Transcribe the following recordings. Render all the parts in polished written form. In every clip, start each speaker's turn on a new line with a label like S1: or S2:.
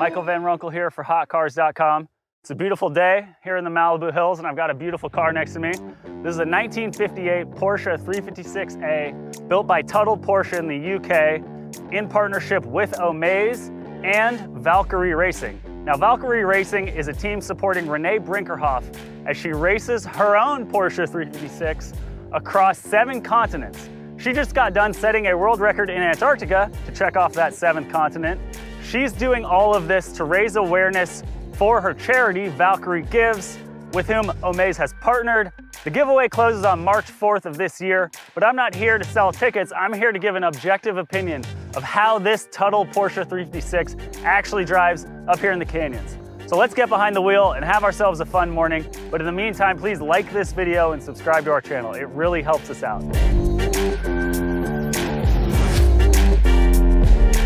S1: Michael Van Runkel here for hotcars.com. It's a beautiful day here in the Malibu Hills, and I've got a beautiful car next to me. This is a 1958 Porsche 356A built by Tuthill Porsche in the UK in partnership with Omaze and Valkyrie Racing. Now, Valkyrie Racing is a team supporting Renee Brinkerhoff as she races her own Porsche 356 across 7 continents. She just got done setting a world record in Antarctica to check off that 7th continent. She's doing all of this to raise awareness for her charity, Valkyrie Gives, with whom Omaze has partnered. The giveaway closes on March 4th of this year, but I'm not here to sell tickets. I'm here to give an objective opinion of how this Tuthill Porsche 356 actually drives up here in the canyons. So let's get behind the wheel and have ourselves a fun morning. But in the meantime, please like this video and subscribe to our channel. It really helps us out.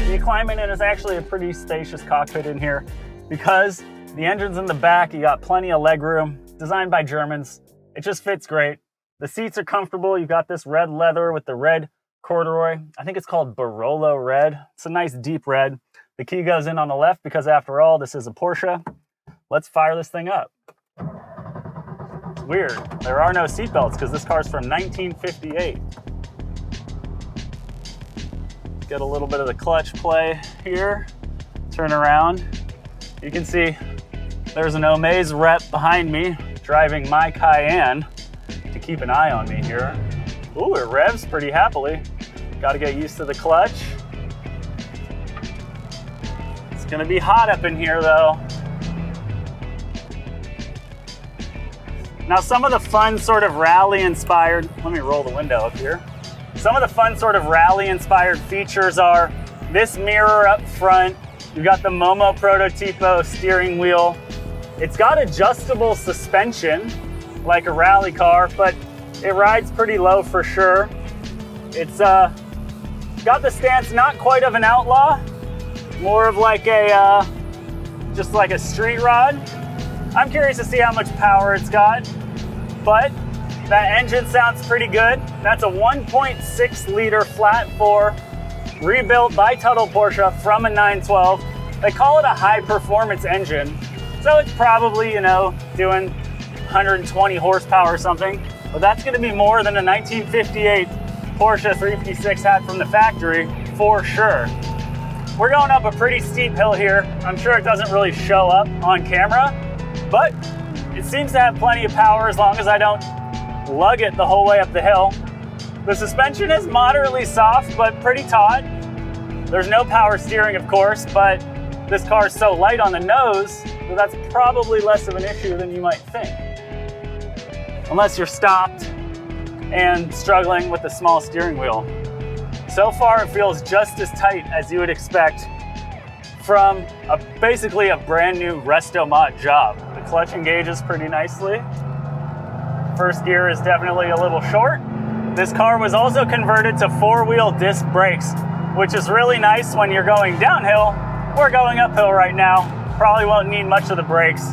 S1: The climate in is actually a pretty spacious cockpit in here because the engine's in the back. You got plenty of leg room, designed by Germans. It just fits great. The seats are comfortable. You've got this red leather with the red corduroy. I think it's called Barolo red. It's a nice deep red. The key goes in on the left because after all, this is a Porsche. Let's fire this thing up. It's weird. There are no seatbelts because this car's from 1958. Get a little bit of the clutch play here. Turn around. You can see there's an Omaze rep behind me driving my Cayenne to keep an eye on me here. Ooh, it revs pretty happily. Got to get used to the clutch. It's gonna be hot up in here though. Now some of the fun sort of rally inspired, let me roll the window up here. Some of the fun sort of rally inspired features are this mirror up front. You've got the Momo Prototipo steering wheel. It's got adjustable suspension like a rally car, but it rides pretty low for sure. It's got the stance not quite of an outlaw, more of like a, just like a street rod. I'm curious to see how much power it's got, but that engine sounds pretty good. That's a 1.6 liter flat 4 rebuilt by Tuthill Porsche from a 912. They call it a high performance engine. So it's probably, you know, doing 120 horsepower or something, but that's gonna be more than a 1958 Porsche 356 had from the factory for sure. We're going up a pretty steep hill here. I'm sure it doesn't really show up on camera, but it seems to have plenty of power as long as I don't lug it the whole way up the hill. The suspension is moderately soft, but pretty taut. There's no power steering, of course, but this car is so light on the nose that that's probably less of an issue than you might think. Unless you're stopped and struggling with the small steering wheel. So far, it feels just as tight as you would expect from basically a brand new resto mod job. The clutch engages pretty nicely. First gear is definitely a little short. This car was also converted to 4-wheel disc brakes, which is really nice when you're going downhill. We're going uphill right now. Probably won't need much of the brakes.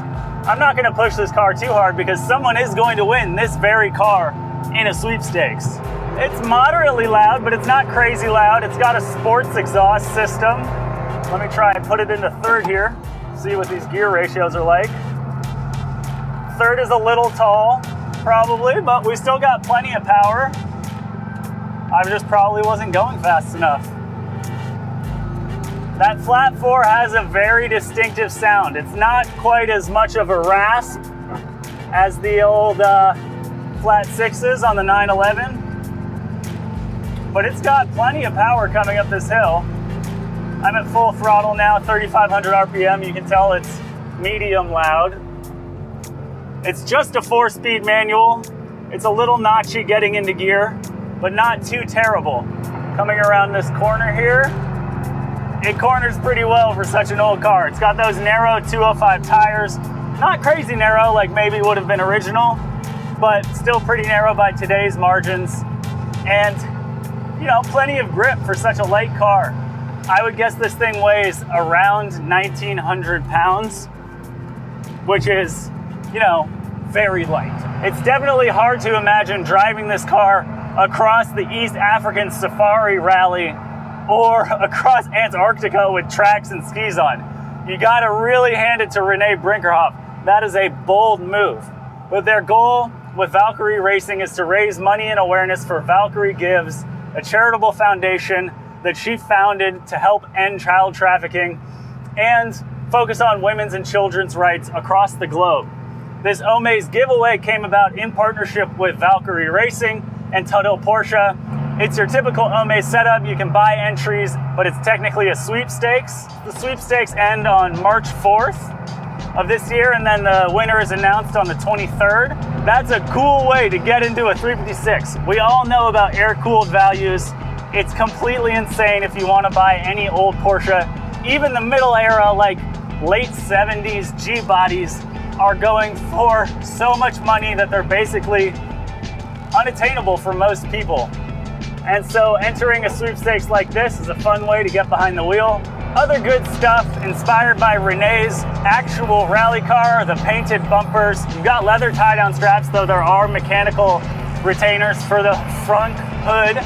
S1: I'm not gonna push this car too hard because someone is going to win this very car in a sweepstakes. It's moderately loud, but it's not crazy loud. It's got a sports exhaust system. Let me try and put it into third here, see what these gear ratios are like. Third is a little tall, probably, but we still got plenty of power. I just probably wasn't going fast enough. That flat 4 has a very distinctive sound. It's not quite as much of a rasp as the old flat 6s on the 911, but it's got plenty of power coming up this hill. I'm at full throttle now, 3,500 RPM. You can tell it's medium loud. It's just a 4-speed manual. It's a little notchy getting into gear, but not too terrible. Coming around this corner here, it corners pretty well for such an old car. It's got those narrow 205 tires. Not crazy narrow like maybe would have been original, but still pretty narrow by today's margins. And, you know, plenty of grip for such a light car. I would guess this thing weighs around 1,900 pounds, which is, you know, very light. It's definitely hard to imagine driving this car across the East African Safari Rally or across Antarctica with tracks and skis on. You gotta really hand it to Renee Brinkerhoff. That is a bold move. But their goal with Valkyrie Racing is to raise money and awareness for Valkyrie Gives, a charitable foundation that she founded to help end child trafficking and focus on women's and children's rights across the globe. This Omaze giveaway came about in partnership with Valkyrie Racing and Tuthill Porsche. It's your typical Omaze setup. You can buy entries, but it's technically a sweepstakes. The sweepstakes end on March 4th of this year, and then the winner is announced on the 23rd. That's a cool way to get into a 356. We all know about air-cooled values. It's completely insane if you want to buy any old Porsche. Even the middle era, like late 70s G-bodies, are going for so much money that they're basically unattainable for most people. And so entering a sweepstakes like this is a fun way to get behind the wheel. Other good stuff inspired by Renee's actual rally car, the painted bumpers. You've got leather tie-down straps, though there are mechanical retainers for the front hood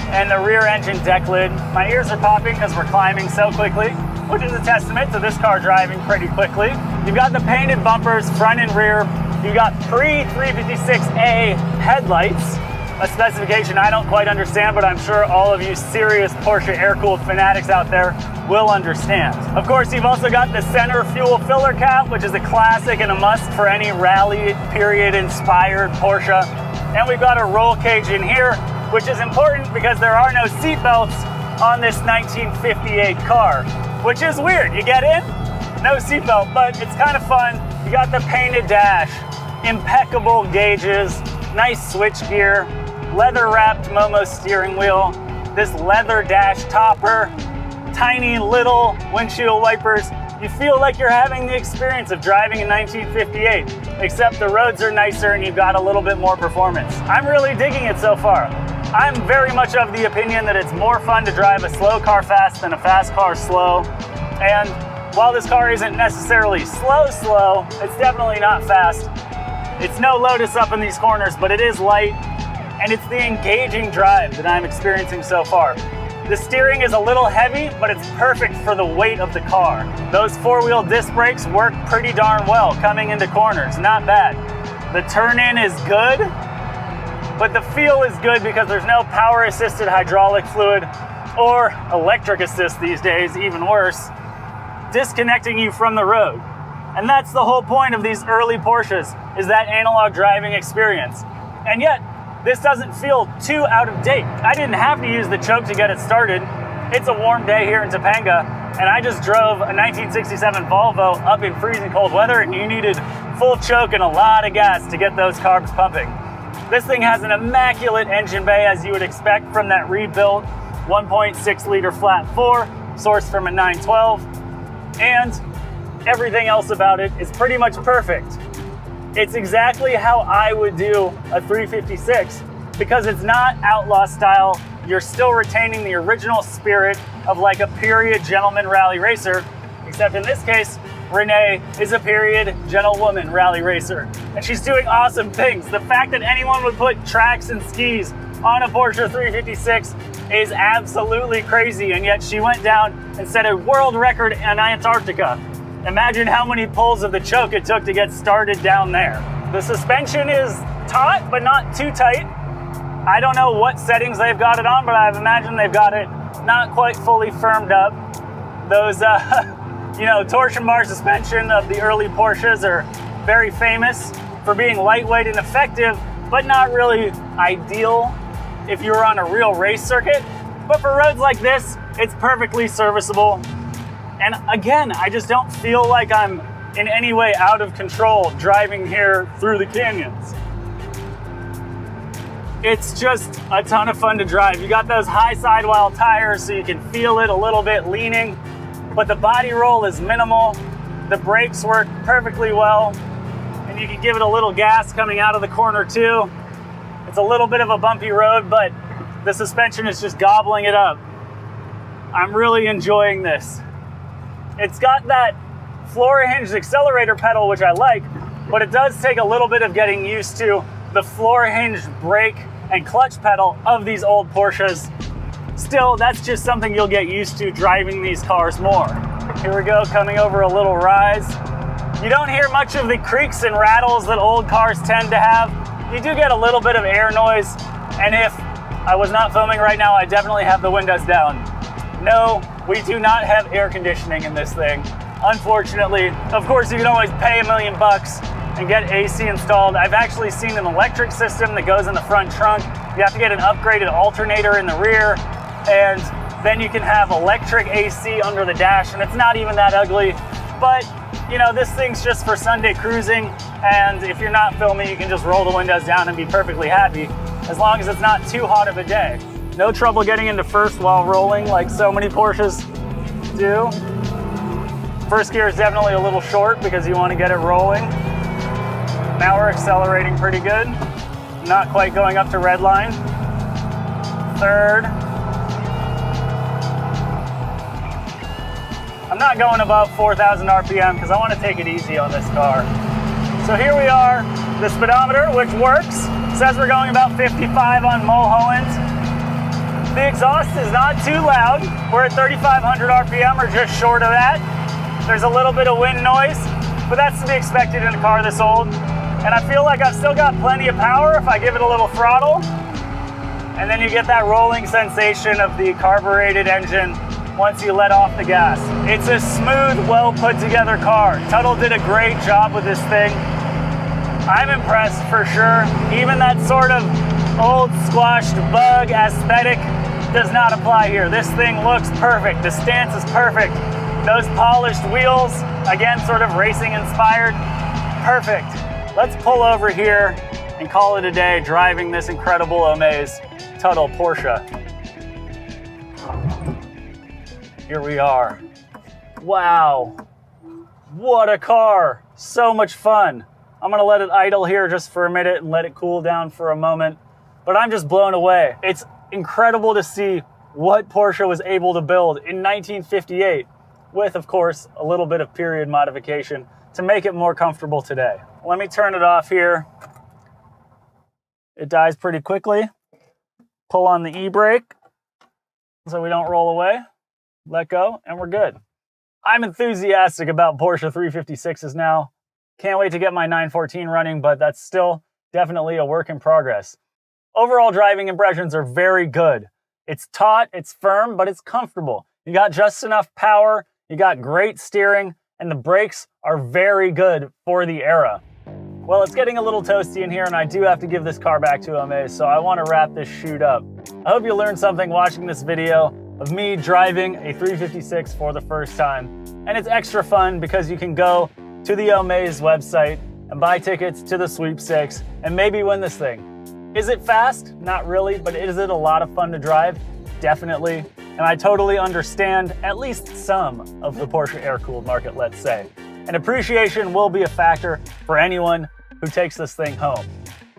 S1: and the rear engine deck lid. My ears are popping because we're climbing so quickly, which is a testament to this car driving pretty quickly. You've got the painted bumpers, front and rear. You've got pre-356A headlights, a specification I don't quite understand, but I'm sure all of you serious Porsche air-cooled fanatics out there will understand. Of course, you've also got the center fuel filler cap, which is a classic and a must for any rally period inspired Porsche. And we've got a roll cage in here, which is important because there are no seat belts on this 1958 car, which is weird. You get in, no seatbelt, but it's kind of fun. You got the painted dash, impeccable gauges, nice switch gear, leather-wrapped Momo steering wheel, this leather dash topper, tiny little windshield wipers. You feel like you're having the experience of driving in 1958, except the roads are nicer and you've got a little bit more performance. I'm really digging it so far. I'm very much of the opinion that it's more fun to drive a slow car fast than a fast car slow. And while this car isn't necessarily slow, it's definitely not fast. It's no Lotus up in these corners, but it is light. And it's the engaging drive that I'm experiencing so far. The steering is a little heavy, but it's perfect for the weight of the car. Those four-wheel disc brakes work pretty darn well coming into corners, not bad. The turn-in is good, but the feel is good because there's no power-assisted hydraulic fluid or electric assist these days, even worse, disconnecting you from the road. And that's the whole point of these early Porsches, is that analog driving experience. And yet, this doesn't feel too out of date. I didn't have to use the choke to get it started. It's a warm day here in Topanga, and I just drove a 1967 Volvo up in freezing cold weather, and you needed full choke and a lot of gas to get those carbs pumping. This thing has an immaculate engine bay, as you would expect from that rebuilt 1.6 liter flat 4, sourced from a 912, and everything else about it is pretty much perfect. It's exactly how I would do a 356 because it's not outlaw style. You're still retaining the original spirit of like a period gentleman rally racer, except in this case, Renee is a period gentlewoman rally racer, and she's doing awesome things. The fact that anyone would put tracks and skis on a Porsche 356 is absolutely crazy, and yet she went down and set a world record in Antarctica. Imagine how many pulls of the choke it took to get started down there. The suspension is taut, but not too tight. I don't know what settings they've got it on, but I imagine they've got it not quite fully firmed up. Those, torsion bar suspension of the early Porsches are very famous for being lightweight and effective, but not really ideal if you're on a real race circuit. But for roads like this, it's perfectly serviceable. And again, I just don't feel like I'm in any way out of control driving here through the canyons. It's just a ton of fun to drive. You got those high sidewall tires so you can feel it a little bit leaning, but the body roll is minimal. The brakes work perfectly well, and you can give it a little gas coming out of the corner too. It's a little bit of a bumpy road, but the suspension is just gobbling it up. I'm really enjoying this. It's got that floor hinged accelerator pedal, which I like, but it does take a little bit of getting used to the floor hinged brake and clutch pedal of these old Porsches. Still, that's just something you'll get used to driving these cars more. Here we go, coming over a little rise. You don't hear much of the creaks and rattles that old cars tend to have. You do get a little bit of air noise, and if I was not filming right now, I definitely have the windows down. No, we do not have air conditioning in this thing, unfortunately. Of course, you can always pay $1 million and get AC installed. I've actually seen an electric system that goes in the front trunk. You have to get an upgraded alternator in the rear, and then you can have electric AC under the dash, and it's not even that ugly. But, you know, this thing's just for Sunday cruising, and if you're not filming, you can just roll the windows down and be perfectly happy, as long as it's not too hot of a day. No trouble getting into first while rolling like so many Porsches do. First gear is definitely a little short because you want to get it rolling. Now we're accelerating pretty good. Not quite going up to red line. Third. I'm not going above 4,000 RPM because I want to take it easy on this car. So here we are, the speedometer, which works, says we're going about 55 on Mulholland. The exhaust is not too loud. We're at 3,500 RPM or just short of that. There's a little bit of wind noise, but that's to be expected in a car this old. And I feel like I've still got plenty of power if I give it a little throttle. And then you get that rolling sensation of the carbureted engine once you let off the gas. It's a smooth, well put together car. Tuthill did a great job with this thing. I'm impressed for sure. Even that sort of old squashed bug aesthetic does not apply here. This thing looks perfect. The stance is perfect. Those polished wheels, again, sort of racing inspired, perfect. Let's pull over here and call it a day driving this incredible Omaze Tuthill Porsche. Here we are. Wow, what a car. So much fun. I'm gonna let it idle here just for a minute and let it cool down for a moment, but I'm just blown away. It's incredible to see what Porsche was able to build in 1958 with, of course, a little bit of period modification to make it more comfortable today. Let me turn it off here. It dies pretty quickly. Pull on the e-brake so we don't roll away. Let go, and we're good. I'm enthusiastic about Porsche 356s now. Can't wait to get my 914 running, but that's still definitely a work in progress. Overall driving impressions are very good. It's taut, it's firm, but it's comfortable. You got just enough power, you got great steering, and the brakes are very good for the era. Well, it's getting a little toasty in here, and I do have to give this car back to Omaze, so I want to wrap this shoot up. I hope you learned something watching this video of me driving a 356 for the first time. And it's extra fun because you can go to the Omaze website and buy tickets to the sweepstakes and maybe win this thing. Is it fast? Not really, but is it a lot of fun to drive? Definitely. And I totally understand at least some of the Porsche air-cooled market, let's say. And appreciation will be a factor for anyone who takes this thing home.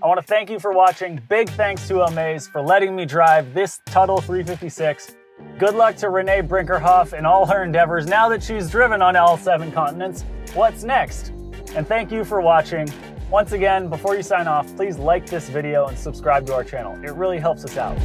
S1: I want to thank you for watching. Big thanks to Omaze for letting me drive this Tuthill 356. Good luck to Renee Brinkerhoff in all her endeavors now that she's driven on all 7 continents. What's next? And thank you for watching. Once again, before you sign off, please like this video and subscribe to our channel. It really helps us out.